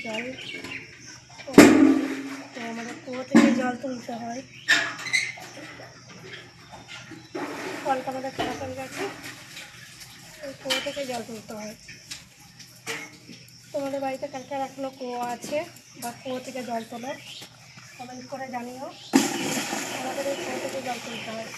জল তো আমাদের কুয়ো থেকে জল তুলতে হয়। কলটা আমাদের খারাপ হয়ে গেছে, ওই কুয়ো থেকে জল তুলতে হয়। তোমাদের বাড়িতে কার কার এখনো কুয়ো আছে বা কুয়ো থেকে জল তোলো কমেন্ট করে জানিও। আমাদের এই কুয়ো থেকে জল তুলতে হয়।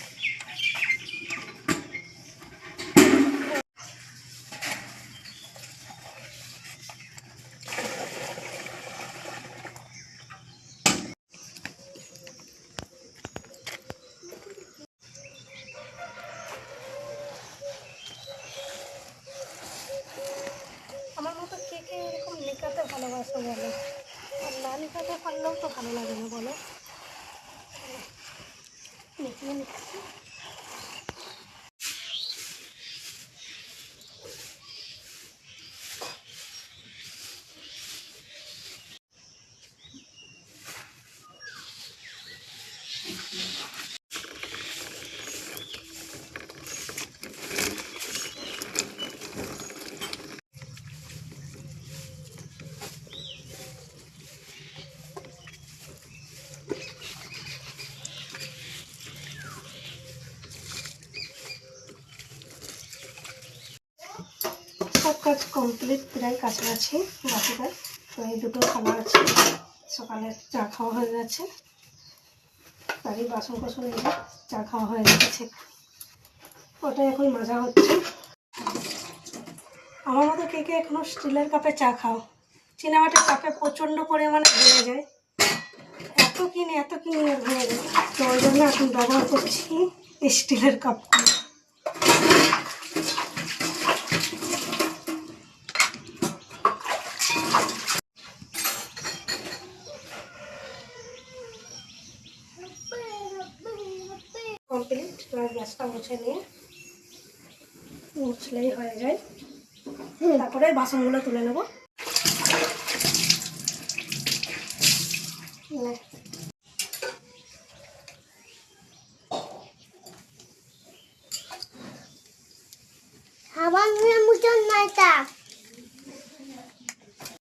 আমার মতো কে কে এরকম নিকাতে ভালোবাসো বলো, আর না নিকাতে পারলেও তো ভালো লাগে না বলো। নিকিয়ে নিচ্ছি। সব কাজ কমপ্লিট, প্রায় কাছাকাছি বাকিটা। তো এই দুটো খাবার আছে, সকালে চা খাওয়া হয়ে গেছে, বাড়ির বাসন কোসন এনে চা খাওয়া হয়ে গেছে, ওটাই এখন মাজা হচ্ছে। আমার মতো কে কে এখনও স্টিলের কাপে চা খাও? চীনামাটির কাপে প্রচণ্ড পরিমাণে ভেঙে যায়, এত কিনে ভেঙে যায়। তো ওই জন্য এখন ব্যবহার করছি স্টিলের কাপ। কমপ্লিট, এবার গ্যাসটা মুছে নিয়ে মুছলেই হয়ে যায়। তারপরে বাসনগুলো তুলে নেব। খাবার মুছন নাই তা